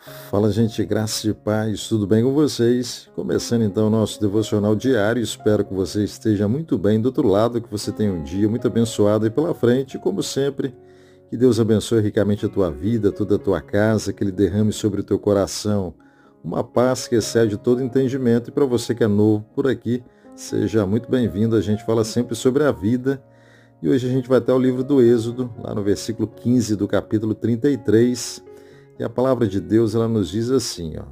Fala, gente, graça e paz, tudo bem com vocês? Começando então o nosso devocional diário, espero que você esteja muito bem do outro lado, que você tenha um dia muito abençoado aí pela frente, e como sempre, que Deus abençoe ricamente a tua vida, toda a tua casa, que Ele derrame sobre o teu coração uma paz que excede todo entendimento, e para você que é novo por aqui, seja muito bem-vindo. A gente fala sempre sobre a vida, e hoje a gente vai até o livro do Êxodo, lá no versículo 15 do capítulo 33. E a palavra de Deus, ela nos diz assim, ó: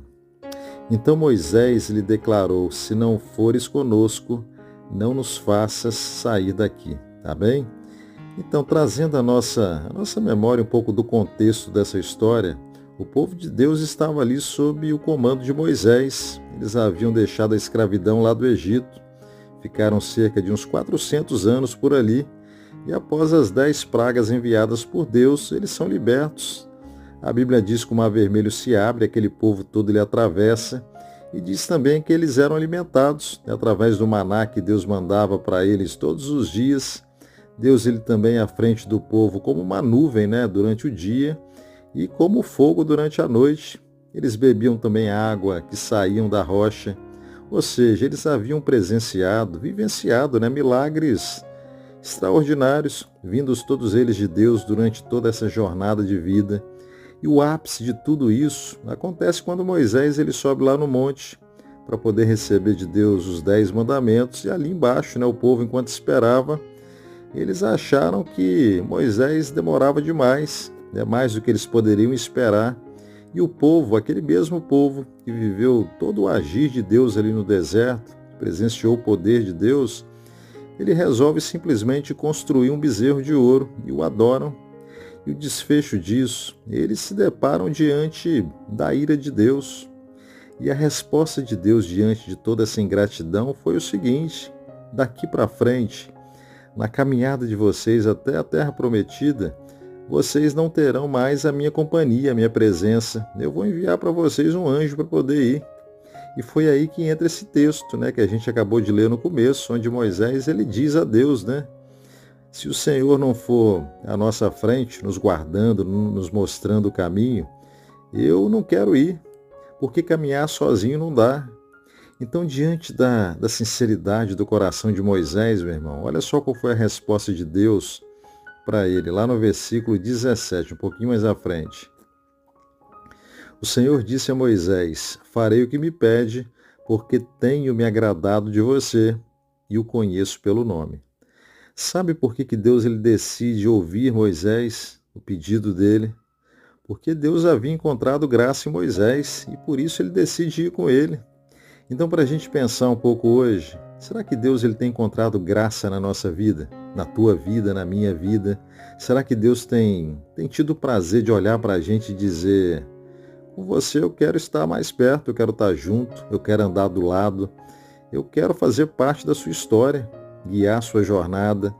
Então Moisés lhe declarou: Se não fores conosco, não nos faças sair daqui. Tá bem? Então, trazendo a nossa memória um pouco do contexto dessa história, o povo de Deus estava ali sob o comando de Moisés. Eles haviam deixado a escravidão lá do Egito, ficaram cerca de uns 400 anos por ali, e após as 10 pragas enviadas por Deus, eles são libertos. A Bíblia diz que o mar vermelho se abre, aquele povo todo ele atravessa, e diz também que eles eram alimentados, né, através do maná que Deus mandava para eles todos os dias. Deus ele também à frente do povo como uma nuvem, né, durante o dia e como fogo durante a noite. Eles bebiam também água que saíam da rocha, ou seja, eles haviam presenciado, vivenciado, né, milagres extraordinários, vindos todos eles de Deus durante toda essa jornada de vida. E o ápice de tudo isso acontece quando Moisés ele sobe lá no monte para poder receber de Deus os 10 mandamentos. E ali embaixo, né, o povo, enquanto esperava, eles acharam que Moisés demorava demais, né, mais do que eles poderiam esperar. E o povo, aquele mesmo povo que viveu todo o agir de Deus ali no deserto, presenciou o poder de Deus, ele resolve simplesmente construir um bezerro de ouro e o adoram. E o desfecho disso, eles se deparam diante da ira de Deus. E a resposta de Deus diante de toda essa ingratidão foi o seguinte: daqui para frente, na caminhada de vocês até a terra prometida, vocês não terão mais a minha companhia, a minha presença. Eu vou enviar para vocês um anjo para poder ir. E foi aí que entra esse texto, né, que a gente acabou de ler no começo, onde Moisés ele diz a Deus, né? Se o Senhor não for à nossa frente, nos guardando, nos mostrando o caminho, eu não quero ir, porque caminhar sozinho não dá. Então, diante da sinceridade do coração de Moisés, meu irmão, olha só qual foi a resposta de Deus para ele, lá no versículo 17, um pouquinho mais à frente. O Senhor disse a Moisés: Farei o que me pede, porque tenho me agradado de você e o conheço pelo nome. Sabe por que Deus ele decide ouvir Moisés, o pedido dele? Porque Deus havia encontrado graça em Moisés e por isso ele decide ir com ele. Então, para a gente pensar um pouco hoje, será que Deus ele tem encontrado graça na nossa vida? Na tua vida, na minha vida? Será que Deus tem tido o prazer de olhar para a gente e dizer: com você eu quero estar mais perto, eu quero estar junto, eu quero andar do lado, eu quero fazer parte da sua história, guiar a sua jornada?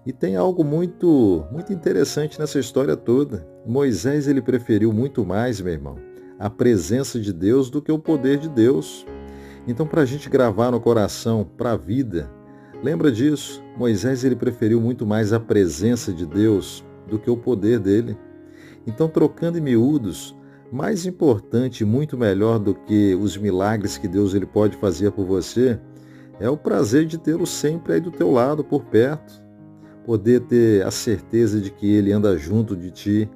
E tem algo muito interessante nessa história toda. Moisés ele preferiu muito mais, meu irmão, a presença de Deus do que o poder de Deus. Então, para a gente gravar no coração, para a vida, lembra disso. Moisés ele preferiu muito mais a presença de Deus do que o poder dele. Então, trocando em miúdos, mais importante e muito melhor do que os milagres que Deus ele pode fazer por você, é o prazer de tê-lo sempre aí do teu lado, por perto. Poder ter a certeza de que Ele anda junto de ti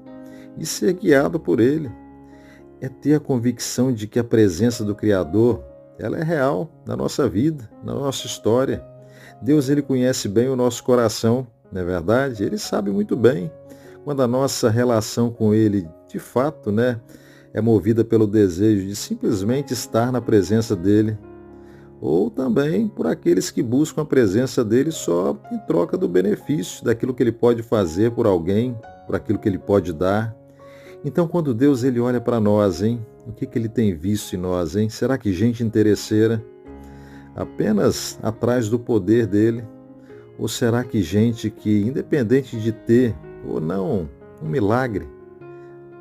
e ser guiado por Ele. É ter a convicção de que a presença do Criador, ela é real na nossa vida, na nossa história. Deus ele conhece bem o nosso coração, não é verdade? Ele sabe muito bem quando a nossa relação com Ele, de fato, né, é movida pelo desejo de simplesmente estar na presença dEle, ou também por aqueles que buscam a presença dele só em troca do benefício, daquilo que ele pode fazer por alguém, por aquilo que ele pode dar. Então, quando Deus ele olha para nós, hein, o que ele tem visto em nós, hein? Será que gente interesseira, apenas atrás do poder dele? Ou será que gente que, independente de ter ou não um milagre,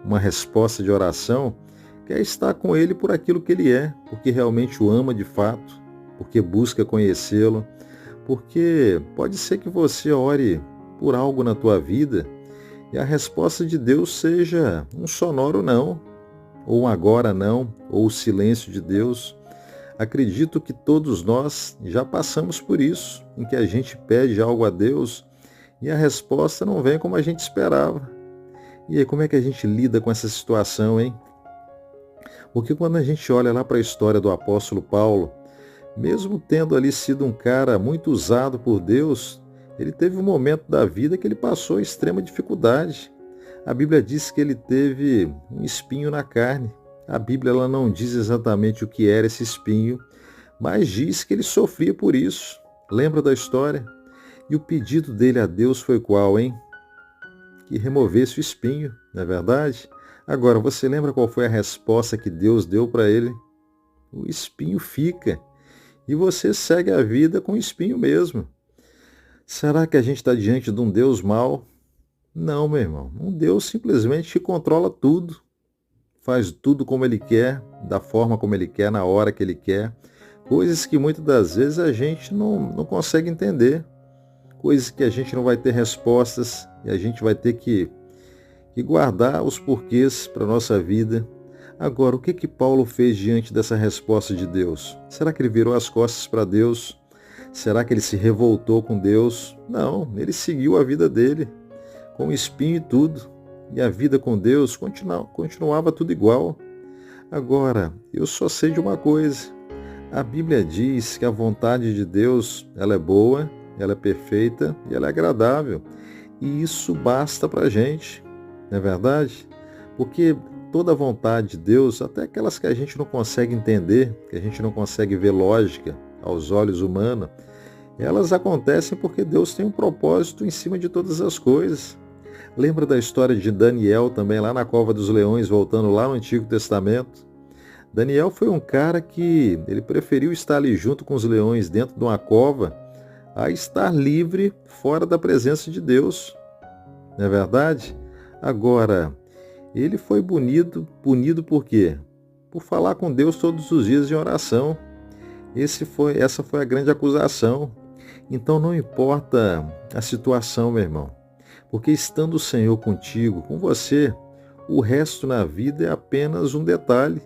uma resposta de oração, quer estar com ele por aquilo que ele é, porque realmente o ama de fato, porque busca conhecê-lo, porque pode ser que você ore por algo na tua vida e a resposta de Deus seja um sonoro não. ou um agora não, ou o silêncio de Deus. Acredito que todos nós já passamos por isso, em que a gente pede algo a Deus e a resposta não vem como a gente esperava. E aí, como é que a gente lida com essa situação, hein? Porque quando a gente olha lá para a história do apóstolo Paulo, mesmo tendo ali sido um cara muito usado por Deus, ele teve um momento da vida que ele passou extrema dificuldade. A Bíblia diz que ele teve um espinho na carne. A Bíblia ela não diz exatamente o que era esse espinho, mas diz que ele sofria por isso. Lembra da história? E o pedido dele a Deus foi qual, hein? Que removesse o espinho, não é verdade? Agora, você lembra qual foi a resposta que Deus deu para ele? O espinho fica. E você segue a vida com o espinho mesmo. Será que a gente está diante de um Deus mau? Não, meu irmão. Um Deus simplesmente controla tudo. Faz tudo como Ele quer, da forma como Ele quer, na hora que Ele quer. Coisas que muitas das vezes a gente não consegue entender. Coisas que a gente não vai ter respostas e a gente vai ter que guardar os porquês para a nossa vida. Agora, o que Paulo fez diante dessa resposta de Deus? Será que ele virou as costas para Deus? Será que ele se revoltou com Deus? Não, ele seguiu a vida dele, com espinho e tudo. E a vida com Deus continuava tudo igual. Agora, eu só sei de uma coisa. A Bíblia diz que a vontade de Deus, ela é boa, ela é perfeita e ela é agradável. E isso basta para a gente, não é verdade? Porque toda a vontade de Deus, até aquelas que a gente não consegue entender, que a gente não consegue ver lógica aos olhos humanos, elas acontecem porque Deus tem um propósito em cima de todas as coisas. Lembra da história de Daniel também lá na cova dos leões, voltando lá no Antigo Testamento? Daniel foi um cara que ele preferiu estar ali junto com os leões dentro de uma cova a estar livre fora da presença de Deus. Não é verdade? Agora, ele foi punido por quê? Por falar com Deus todos os dias em oração. Essa foi a grande acusação. Então não importa a situação, meu irmão, porque estando o Senhor contigo, com você, o resto na vida é apenas um detalhe.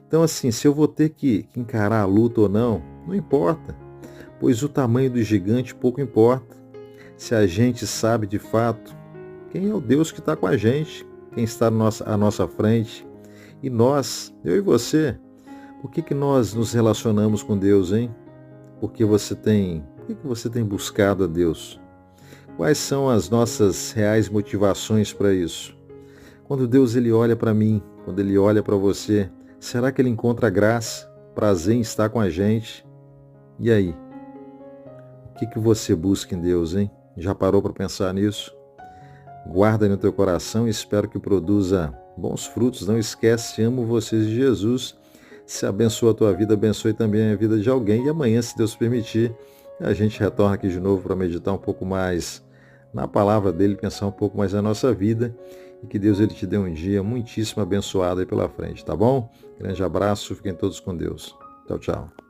Então assim, se eu vou ter que encarar a luta ou não, não importa, pois o tamanho do gigante pouco importa. Se a gente sabe de fato quem é o Deus que está com a gente, quem está à nossa frente, e nós, eu e você, por que nós nos relacionamos com Deus, hein? Por que você tem buscado a Deus? Quais são as nossas reais motivações para isso? Quando Deus ele olha para mim, quando ele olha para você, será que ele encontra graça, prazer em estar com a gente? E aí? O que você busca em Deus, hein? Já parou para pensar nisso? Guarda no teu coração e espero que produza bons frutos. Não esquece, amo vocês de Jesus. Se abençoa a tua vida, abençoe também a vida de alguém. E amanhã, se Deus permitir, a gente retorna aqui de novo para meditar um pouco mais na palavra dele, pensar um pouco mais na nossa vida. E que Deus ele te dê um dia muitíssimo abençoado aí pela frente, tá bom? Grande abraço, fiquem todos com Deus. Tchau, tchau.